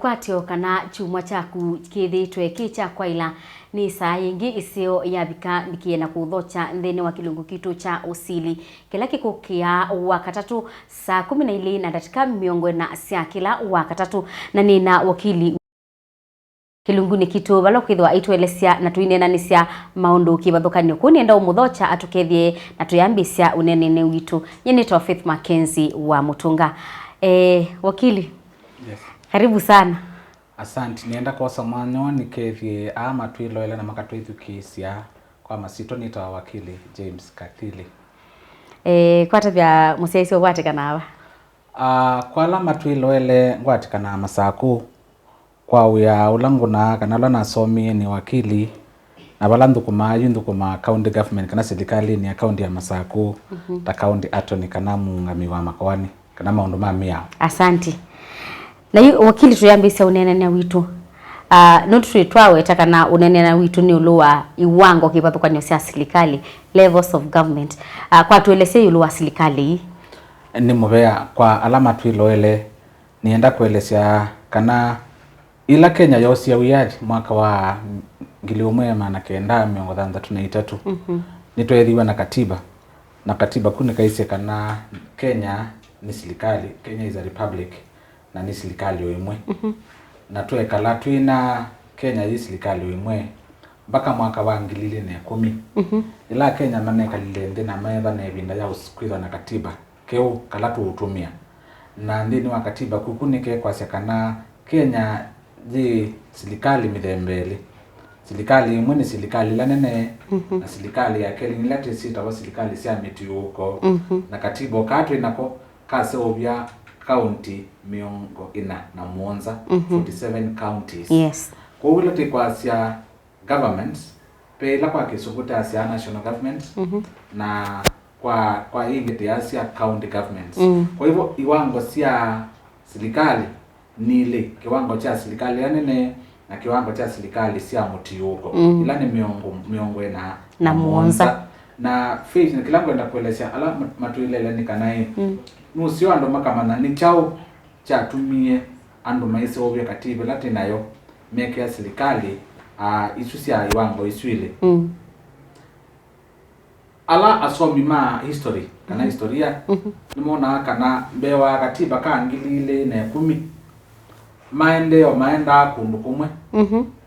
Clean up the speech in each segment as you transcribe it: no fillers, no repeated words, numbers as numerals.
kwatio kana chuma chaku kithitwe kicha kwaila ni saa yingi isio yabika nikiena kuthocha nthini wa kilungu kitu cha usili kila kikukia wakatatu saa 12 na dakika 40 cia kila wakatatu na nina wakili kilungu ni kitu balo kwithwa itwelesia na tuinenanisia maundu kibathukanio kuni enda umuthocha atukethie na tuyambisia unenene witu nyene to Faith Mackenzie wa Mutunga. Wakili, yes. Karibu sana. Asante, nienda kwa samanyo nikethie ama tuiloele na makatwithukisia kwa masito nita wakili James Kathili. Kwata bya musiaisi ogwatikana aba? Kwa lama tuiloele ngwatikana masaku kwa wia ulanguna kana lana somi ni wakili na balandukuma county government kana serikali ni county ya Masaku ta county attorney kana mungami wa makwani kana maundu mamia. Asante. Na wakili tuyambisa unenene witu not twitwawe takana unenene witu ni uluwa iwango kibathukanio cia serikali levels of government kwa tuelese uluwa serikali ni mubea kwa alama tuiloele nienda kuelesea kana ila Kenya yosi ya wiyaji mwaka wa 1963 nitwethiwa na katiba kuni kaise kana Kenya ni serikali, Kenya is a republic na ni serikali yoimwe na twekala twina Kenya yi serikali yoimwe mpaka mwaka wa 2010 ila Kenya manekalile ndi na maetha na ebinda ya usikwitha na katiba keu kala tuutumia na ndini wa katiba kukunike kwa kana Kenya ji serikali mithembele serikali imwe ni serikali la nene na serikali ya keli ni lati sita wa serikali cia mitiuko na katiba katu inako kase obya county miongo ina na muonza 47 counties. Yes. Kwa wile kwa cia governments pe la kwa kisukuta cia national government na kwa hii ya cia county governments. Kwa hivyo iwango cia serikali nile kiwango cha serikali nene na kiwango cha serikali cia mutiuko ila ni miongo na muonza na Faith ni kilango enda kuelezea ala matuilele ni kanai nusio ando makamana ni chao cha tumie ando maisi obya katiba lati nayo meke ya serikali isusia iwango isuile ala asomi ma history kana historia nimona kana bewa katiba ka ngilile na 10 maenda kundu kumwe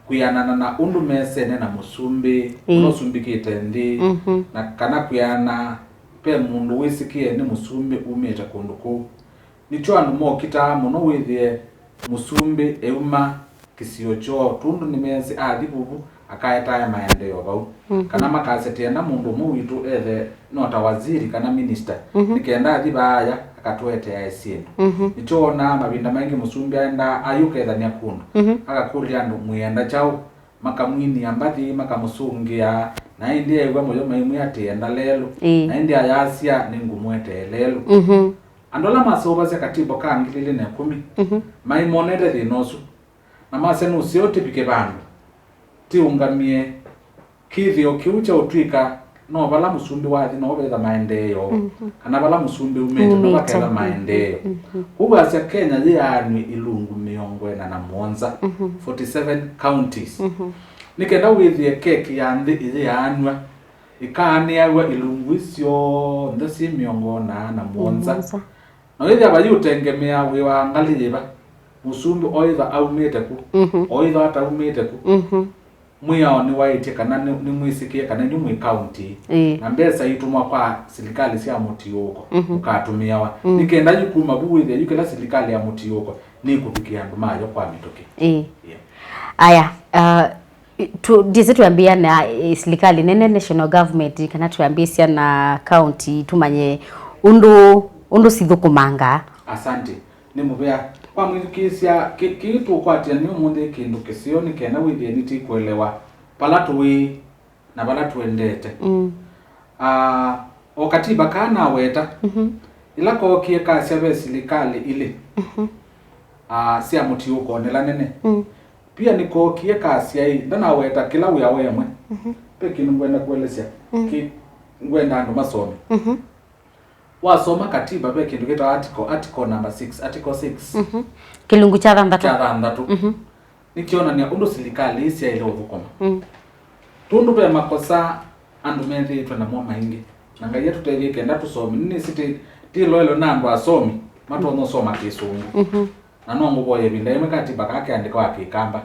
kuyanana na undu mesene na musumbi unosumbikite ndi na kana kuyana pe mundu wisikie ni musumbi umeta kundu ku nicho andu mokita muno withie musumbi euma kisio cho tundu ni mesi athibubu akaeta ya maendeleo bau kana makasete na mundu muwitu ethe nota waziri kana minister nikenda thibaya akatwete ya esino nichona mabinda maingi musumbi aenda ayuketha ni akundu akakulia andu muyenda chao makamwini ambathi makamusungia na india iwa moyo maimu atienda lelo na india yasia ni ngumwete lelo andola masoba cia katiba ka 2010 maimonete thinosu na masenu siote pike bandu tiungamie kithio kiucha utwika no bala musumbi wathi no betha maendeleo kana bala musumbi umete no bakela maendeleo huwa cia Kenya yianwi ilungu miongo na muonza 47 counties nikenda withie keki ya ndi ithi yanwa ikani yawa ilungu icio ndasi miongo na muonza na withia bayutengemea wiwa ngaliba musumbi oitha aumete ku oitha ataumete ku mwiao ni waite kana ni mwisikie kana ni mwi county na mbesa itumwa kwa serikali cia mutiuko ukatumiawa nikenda yukuma buwithe yukela serikali ya mutiuko ni kubikia andu mayo kwa mitoke aya tuambia na serikali nene national government kana tuambia na county tumanye undu sithukumanga. Asante ni mubea kwa mwikisia kitu kwatia ni munde kindu kisio ni kena withie niti kuelewa palatu we na palatu endete o katiba kana weta ila ko kieka cia serikali ile cia mutiuko nela nene pia niko kieka cia ndana weta kila uya wemwe pe kinu ngwenda kuelezea ki ngwenda ndo masome wasoma katiba be kindu kita article number 6 article 6 kilungu cha thandatu nikiona ni undu serikali isi ile uthukuma tundu be makosa andu methitwe na mwa maingi na ngai tutethie kenda tusomi nini siti ti loelo na andu asomi matu no soma kisungu na no nguboye binda ime katiba kake andika akikamba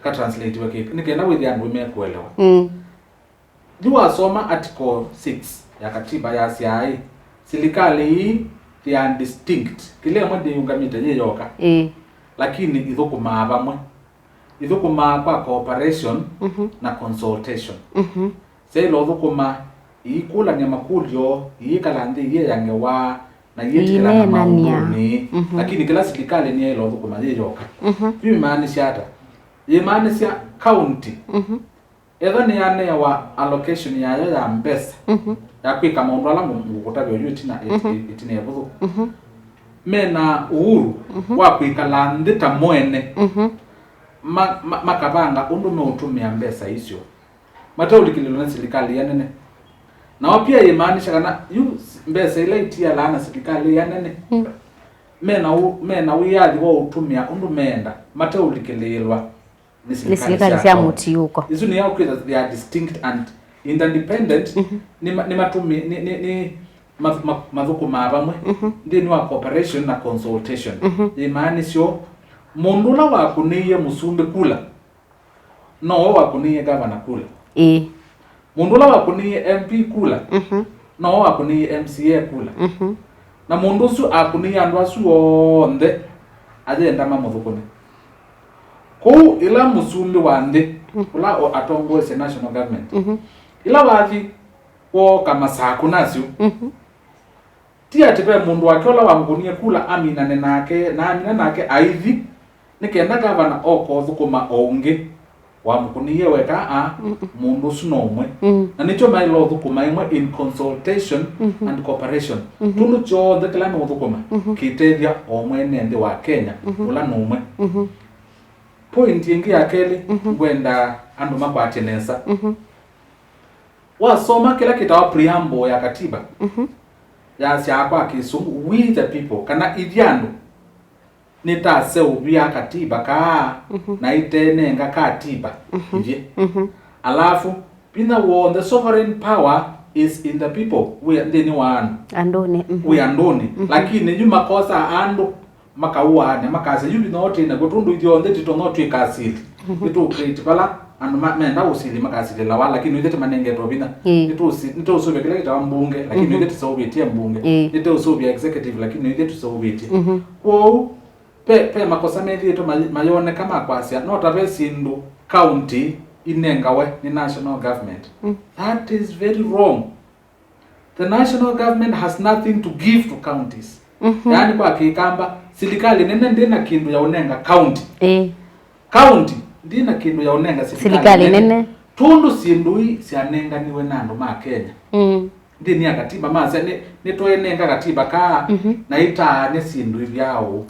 ka translate wake nikenda with andu mekuelewa Jua soma article 6 ya katiba ya CI serikali ya distinct kile mwende yungamita yeyoka lakini ithukuma bamwe ithukuma kwa cooperation na consultation sei lo thukuma ikula ni makulyo ikalandi ye yangewa na yetikala na mauni lakini kila serikali ni ile thukuma yeyoka bibi maana shata ye maana sia county etha ni yane wa allocation ya mbesa ya kwika maundu ala ngukutabyo yutina itine yabuthu mena uhuru wa kwikala ndita mwene makabanga undu no utumia mbesa icio mataulikililo na serikali yanene na wapia yemaanisha kana yu mbesa ile itia lana serikali yanene mena uyathi wa utumia undu menda mataulikililwa ni serikali cia mutiuko isu ni yao kwita they are distinct and independent ni matumi ni mathukuma bamwe ndini wa cooperation na consultation imaanisho mundu la wakuniye musumbe kula no wakuniye governor kula mundu la wakuniye MP kula no wakuniye MCA kula na mundu su akuniye andu asu onde agenda mamuthukune ko ila musumbe wande kula atongo se national government ila wathi wo kama saku nasio tia tepe mundu wakola wangunie kula amina nake aithi nikenda governor oko thukuma onge wa mukuniye weka mundu sunomwe na nicho mailo thukuma imwe in consultation and cooperation tunu cho the kala no thukuma kitethia omwe nende wa Kenya ula nomwe point ingi yakeli gwenda andu makwatenesa wasoma kila kitawa preamble ya katiba ya siakwa kisungu we the people kana idyandu nitase ubia katiba ka na itenenga katiba ivye alafu pina wo the sovereign power is in the people we ndeni wanu andone we andone lakini nyuma kosa andu makauane makase yubi note na gotundu idio ndeti to not ikasili itu create bala andu menda usili makasili la wala lakini ndeti manenge to bina itu usube kile kita mbunge lakini ndeti sobitia mbunge ndeti usube executive lakini ndeti sobitia wo pe makosa methi to mayone kama kwasia not a sindu county inengawe ni national government that is very wrong. The national government has nothing to give to counties yani kwa kikamba serikali nene ndina kindu ya unenga county county ndina kindu ya unenga serikali nene tundu sindui sianenga niwe nandu ma Kenya ndini ya katiba masa ni toenenga katiba ka na ita ne sindu byao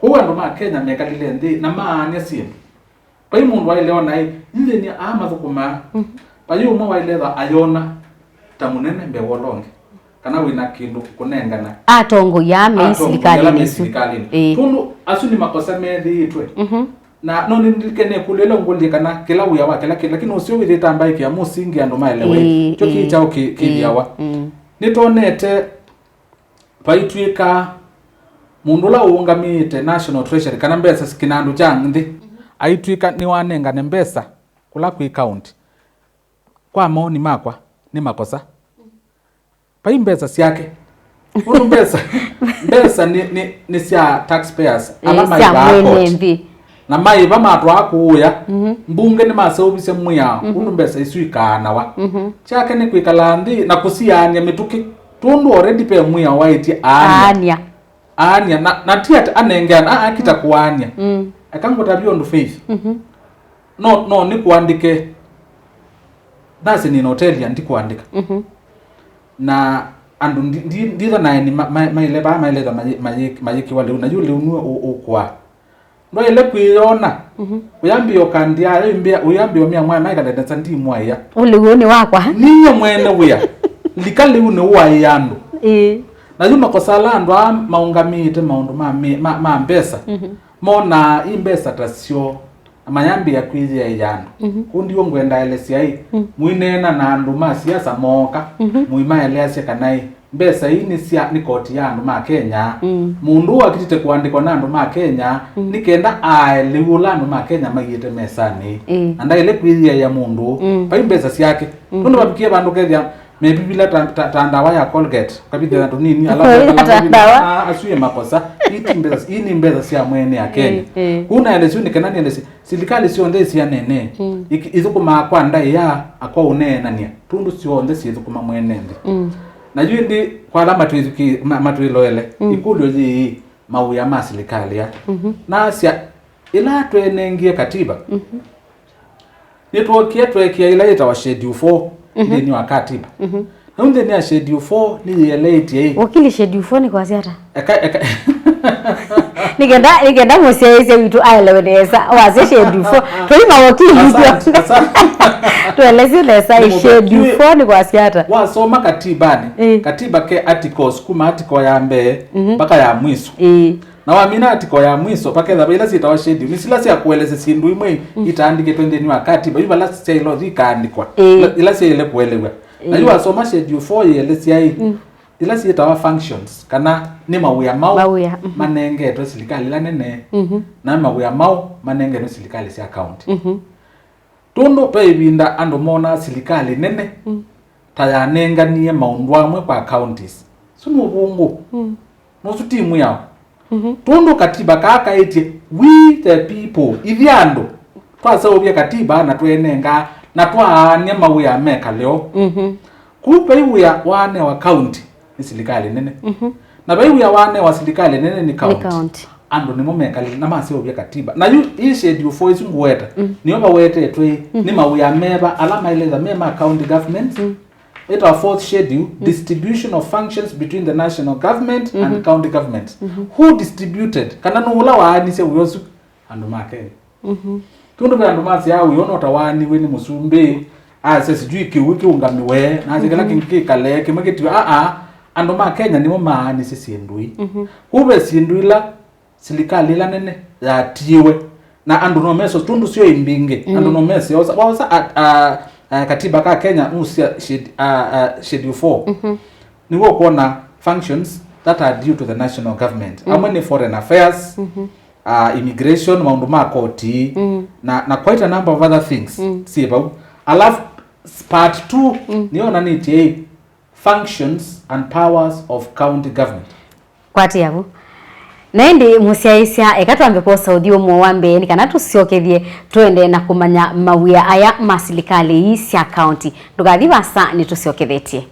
huwa ndo ma Kenya mekalile ndi na maanya sindu pai mundu waelewa nai ile ni thukuma pai umwe waelewa ayona tamunene mbewolonge kana wina kindu kunengana atongo ya me serikali tundu asuni makosa methi itwe na no ndikene kulela ngoli kana kila uya wa kila lakini usio withita mbai kia musingi andu maelewe cyo kichao kidiawa nitonete paitwika mundu la uungamite national treasury kana mbesa sikinandu jangthi aitwika ni wanenga ne mbesa kula ku account kwa maoni makwa ni makosa pai mbesa siake uru mbesa ni sia taxpayers alama ya na mai ba matwa akuya mbunge ni masobise muya uru mbesa isuikana wa chake ni kwikalandi na kusianya mituki tundu already pe muya waiti anya na tiat anengana akita kuanya akangota beyond faith no ni kuandike nasi ni hotel ndi kuandika na andu nditha na ni maileba mayiki wale unajua unue ukwa ndo ile kuiona uyambio kandia uyambio mia mwa maika data ndi mwaya ule uone wakwa niyo mwene uya likali une uwa yandu na yuma kosala andwa maungamite maundu ma mbesa mona imbesa tasio amayambi ya kwizi ya ijana kundi yo ngwenda elesia hii muinena na andu ma siasa moka muima elesia kanai mbesa hii ni koti ya andu ma Kenya mundu akitite kuandikwa na andu ma Kenya nikenda aeleula andu ma Kenya magite mesani anda ile kwizi ya mundu pa mbesa siake kundu babikie bandu kethia maybe bila tandawa ya Colgate kabidha ndo nini alafu asuye makosa hii ni mbeza sia mwene ya Kenya kuna ile sio nikanani ile serikali sio ndesi ya nene izukuma kwa ndai ya akwa unena nia tundu sio ndesi izukuma mwene ndi na juu ndi kwa alama tuizuki matuiloele ikulyo ji mau ya serikali ya na sia ila twenengie katiba nitwokie twekia ila itawa schedule 4 ni wakati na unde ni schedule 4 ni elite wakili schedule 4 ni kwa siata nigenda musiaise vitu aeleweza waze schedule 4 tulima wakili ndio tueleze lesa schedule 4 ni kwa siata wasoma katibani katiba ke articles kuma article ya mbe mpaka ya mwiso na wamina article ya mwiso paka za bila sita wa schedule ni sila sia kueleze sindu imwe itaandike twende ni wakati biba la sita ilo zikaandikwa ila sia ile kuelewa na yu wasoma schedule 4 ile sia hii ila sia wa functions kana ni mawuya mau manenge to serikali la nene na mawuya mau manenge no serikali sia county tundu pe ibinda ando mona serikali nene tayanenga niye maundu amwe kwa counties sunu bungu no sutimu yao tundu katiba kaka eti we the people ivyando twasa obya katiba na twenenga na twaania mawuya meka leo kupe iwuya wane wa county ni serikali nene na baiwuya wane wa serikali nene ni county ando ni momeka na mase obya katiba na yu hii schedule 4 isungweta ni oba wete etwe ni mawuya meba alama ile za mema county government it our fourth schedule distribution of functions between the national government and county government who distributed kana nula waani se uyosu ando make tundu ando mase ya uyono tawani weni musumbe ase sijui kiwiki ungamiwe na zikala kinki kale kimageti ando ma Kenya ni maani sisi ndui kube sinduila serikali la nene ya tiwe na ando no meso tundu sio imbinge ando no meso wasa katiba ka Kenya usia schedule 4 ni wo kuona functions that are due to the national government amwe foreign affairs immigration maundu ma koti na quite a number of other things see about alafu part 2 niona niti functions and powers of county government kwati yabo naindi musiaisia ekatwambe ko Saudi omwe wambe ni kana tusiokethie twende na kumanya mawuya aya ma serikali cia county ndugathi basa ni tusiokethetie